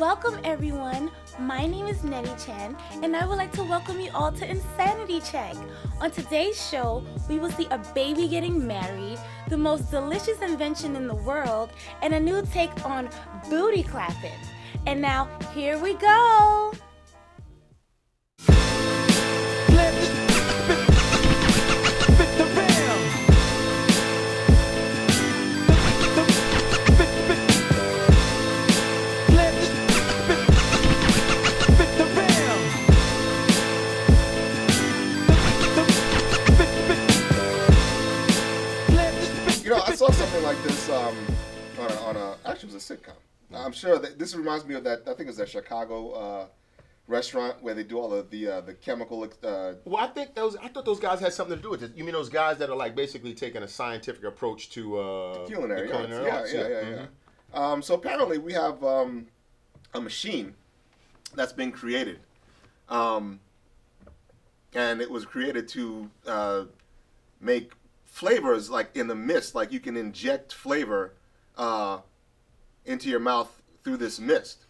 Welcome everyone, my name is Nettie Chan and I would like to welcome you all to Insanity Check. On today's show, we will see a baby getting married, the most delicious invention in the world, and a new take on booty clapping. And now, here we go! I saw something like this actually it was a sitcom. I'm sure that this reminds me of that. I think it's that Chicago restaurant where they do all of the chemical. Well, I thought those guys had something to do with it. You mean those guys that are like basically taking a scientific approach to culinary arts? Yeah. So apparently we have a machine that's been created, and it was created to make flavors like in the mist. Like you can inject flavor into your mouth through this mist.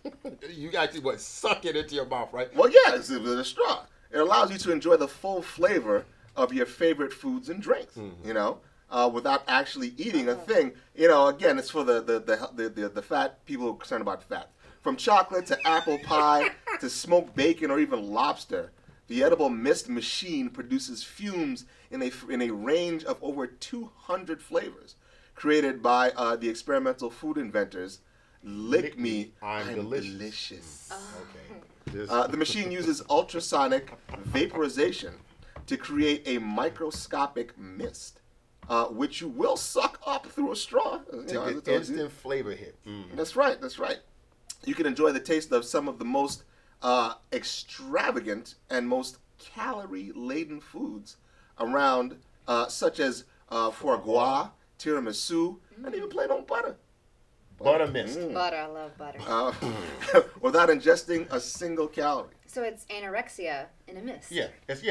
You actually suck it into your mouth, right? Well, yeah, it's with a straw. It allows you to enjoy the full flavor of your favorite foods and drinks. Without actually eating a thing. Again, it's for the fat people who are concerned about fat. From chocolate to apple pie to smoked bacon or even lobster, the edible mist machine produces fumes in a range of over 200 flavors, created by the experimental food inventors. Lick me, I'm delicious. Okay. The machine uses ultrasonic vaporization to create a microscopic mist, which you will suck up through a straw. To get instant flavor hit. That's right. You can enjoy the taste of some of the most extravagant and most calorie-laden foods around, such as foie gras, tiramisu, and even plain old butter. Butter mist. Butter, I love butter. Without ingesting a single calorie. So it's anorexia in a mist. Yeah.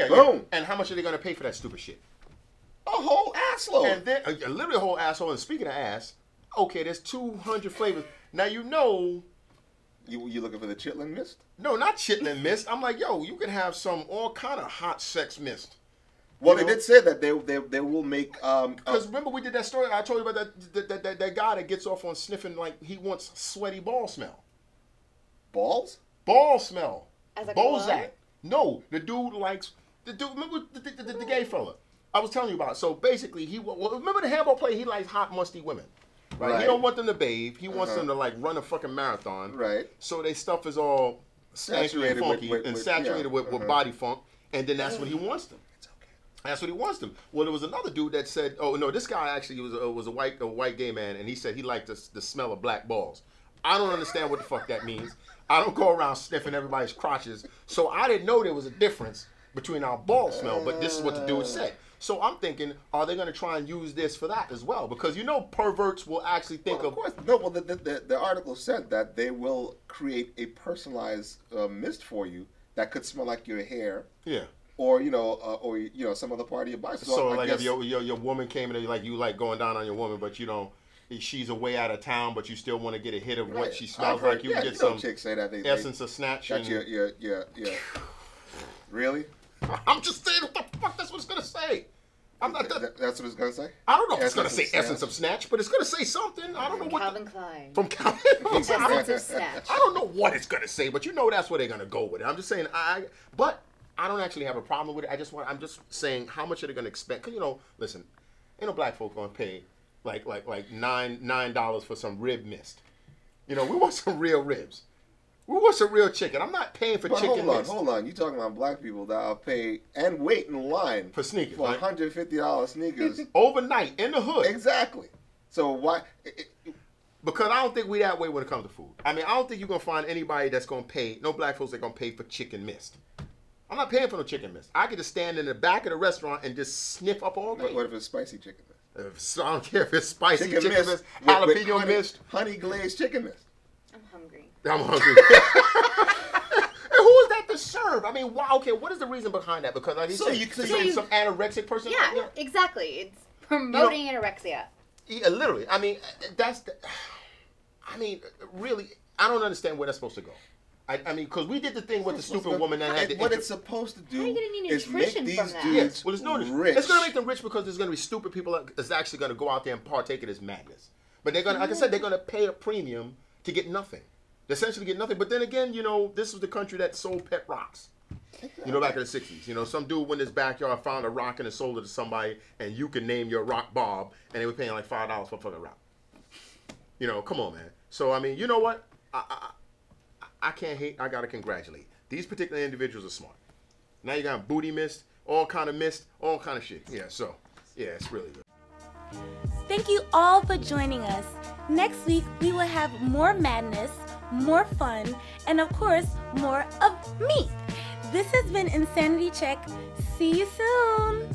Boom. And how much are they going to pay for that stupid shit? A whole assload. And then, literally a whole asshole. And speaking of ass, okay, there's 200 flavors. Now you know... You looking for the chitlin mist? No, not chitlin mist. I'm like, yo, you can have all kind of hot sex mist. Well, they did say that they will make. Because remember we did that story I told you about that guy that gets off on sniffing like he wants sweaty ball smell. Balls? Ball smell. As a Bozak. No, the dude likes remember the gay fella I was telling you about. So basically, remember the handball player. He likes hot, musty women. Right. He don't want them to bathe. He wants them to like run a fucking marathon. Right. So their stuff is all saturated and funky and saturated with body funk, and then that's what he wants them. It's okay. That's what he wants them. Well, there was another dude that said, "Oh no, this guy actually was a white gay man, and he said he liked the smell of black balls." I don't understand what the fuck that means. I don't go around sniffing everybody's crotches, so I didn't know there was a difference between our ball smell. But this is what the dude said. So I'm thinking, are they going to try and use this for that as well? Because perverts will actually think of course. No, well, the article said that they will create a personalized mist for you that could smell like your hair. Yeah. Or some other part of your body. So like if your woman came in and you like going down on your woman, but you don't. She's away out of town, but you still want to get a hit of what she smells like. You can get some chicks say that essence of snatch. Got Really? I'm just saying what the fuck that's what it's gonna say. I'm not that's what it's gonna say? I don't know if it's gonna say essence of snatch, but it's gonna say something. I don't know what. Calvin Klein. From Calvin. Essence of snatch. I don't know what it's gonna say, but that's where they're gonna go with it. I'm just saying but I don't actually have a problem with it. I'm just saying how much are they gonna expect? Cause listen, ain't no black folk gonna pay like $9 for some rib mist. We want some real ribs. We want some real chicken. I'm not paying for chicken mist. Hold on. You talking about black people that will pay and wait in line for sneakers, for $150 sneakers overnight in the hood. Exactly. So why? Because I don't think we that way when it comes to food. I mean, I don't think you're gonna find anybody that's gonna pay. No black folks that gonna pay for chicken mist. I'm not paying for no chicken mist. I could just stand in the back of the restaurant and just sniff up all day. What if it's spicy chicken mist? I don't care if it's spicy chicken mist, jalapeno mist, honey glazed chicken mist. I'm hungry. And who is that to serve? I mean, wow. Okay, what is the reason behind that? Because like some anorexic person. Yeah, exactly. It's promoting anorexia. Yeah, literally. I mean, really. I don't understand where that's supposed to go. I mean, because we did the thing with the stupid woman that had what it's supposed to do is make these dudes yes. Well, it's no rich. It's going to make them rich because there's going to be stupid people that's actually going to go out there and partake in this madness. But they're going to, like I said, they're going to pay a premium to get nothing. They essentially get nothing. But then again, you know, this was the country that sold pet rocks. You know, back in the 60s. You know, some dude went in his backyard, found a rock and sold it to somebody, and you can name your rock Bob, and they were paying like $5 for a fucking rock. You know, come on, man. So, I mean, you know what? I can't hate. I got to congratulate. These particular individuals are smart. Now you got booty mist, all kind of mist, all kind of shit. Yeah, so, yeah, it's really good. Thank you all for joining us. Next week, we will have more madness, more fun, and of course, more of me. This has been Insanity Check. See you soon.